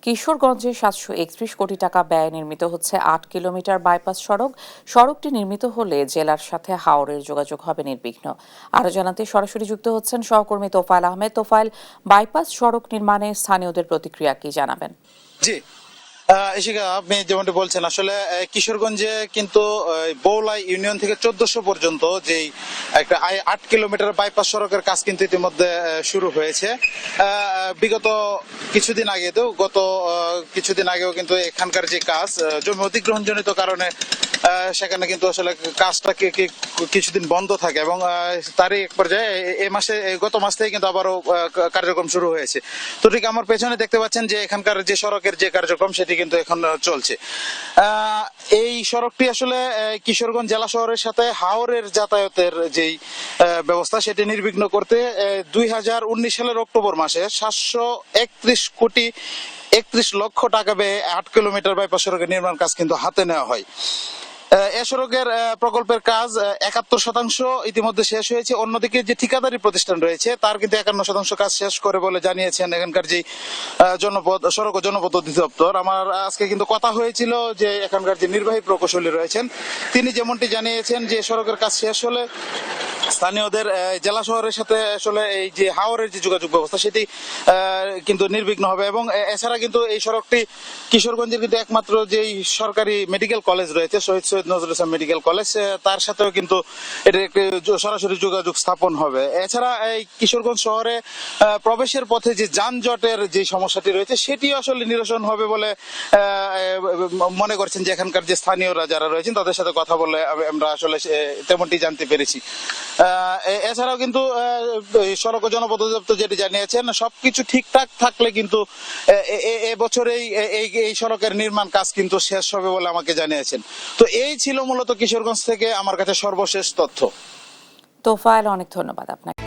কিশোরগঞ্জে 731 কোটি টাকা ব্যয়ে নির্মিত হচ্ছে 8 কিলোমিটার বাইপাস সড়ক। সড়কটি নির্মিত হলে জেলার সাথে হাওরের যোগাযোগ হবে নির্বিঘ্ন। আরো জানাতে সরাসরি যুক্ত হচ্ছেন সহকর্মী তোফায়েল আহমেদ। তোফায়েল, বাইপাস সড়ক নির্মাণে স্থানীয়দের প্রতিক্রিয়া কি জানাবেন? জি, ইশিকা, আপনি যেমনটি বলছেন, আসলে কিশোরগঞ্জে কিন্তু বৌলাই ইউনিয়ন থেকে 1400 পর্যন্ত যেই একটা 8 কিলোমিটার বাইপাস সড়কের কাজ কিন্তু ইতিমধ্যে শুরু হয়েছে। বিগত কিছুদিন আগেও কিন্তু এখানকার যে কাজ জমি অধিগ্রহণজনিত কারণে সেখানে কিন্তু আসলে কাজটা কিছুদিন বন্ধ থাকে এবং তারই এক পর্যায়ে গত মাস থেকে কিন্তু আবারও কার্যক্রম শুরু হয়েছে। তো ঠিক আমার পেছনে দেখতে পাচ্ছেন যে এখানকার যে সড়কের যে কার্যক্রম সেটি কিন্তু এখন চলছে। এই সড়কটি আসলে কিশোরগঞ্জ জেলা শহরের সাথে হাওরের যাতায়াতের যেই ব্যবস্থা সেটি নির্বিঘ্ন করতে 2019 সালের অক্টোবর মাসে 731 লক্ষ টাকা ব্যয়ে 8 কিলোমিটার বাইপাস সড়কের নির্মাণ কাজ কিন্তু হাতে নেওয়া হয়। এ সড়কের প্রকল্পের কাজ 71% ইতিমধ্যে শেষ হয়েছে। অন্যদিকে যে ঠিকাদারি প্রতিষ্ঠান রয়েছে তার কিন্তু 51% কাজ শেষ করে বলে জানিয়েছেন এখানকার যে সড়ক ও জনপথ অধিদপ্তর। আমার আজকে কিন্তু কথা হয়েছিল যে এখানকার যে নির্বাহী প্রকৌশলী রয়েছেন তিনি যেমনটি জানিয়েছেন যে সড়কের কাজ শেষ হলে স্থানীয়দের জেলা শহরের সাথে আসলে এই যে হাওরের যে যোগাযোগ ব্যবস্থা সেটি কিন্তু নির্বিঘ্ন হবে। এবং এছাড়া কিন্তু এই সড়কটি কিশোরগঞ্জের কিন্তু একমাত্র যেই সরকারি মেডিকেল কলেজ রয়েছে শহীদ সৈয়দ নজরুল ইসলাম মেডিকেল কলেজ, তার সাথেও কিন্তু এটা একটি সরাসরি যোগাযোগ স্থাপন হবে। এছাড়া এই কিশোরগঞ্জ শহরে প্রবেশের পথে যে যানজটের যে সমস্যাটি রয়েছে সেটি আসলে নিরসন হবে বলে মনে করছেন যে এখানকার যে স্থানীয়রা যারা রয়েছেন তাদের সাথে কথা বলে আমরা আসলে তেমনটি জানতে পেরেছি। এছাড়াও কিন্তু সড়ক ও জনপথ অধিদপ্তর যেটি জানিয়েছেন সবকিছু ঠিকঠাক থাকলে কিন্তু এবছরেই এই সড়কের নির্মাণ কাজ কিন্তু শেষ হবে বলে আমাকে জানিয়েছেন। তো এই ছিল মূলত কিশোরগঞ্জ থেকে আমার কাছে সর্বশেষ তথ্য। তোফায়েল, অনেক ধন্যবাদ আপনাকে।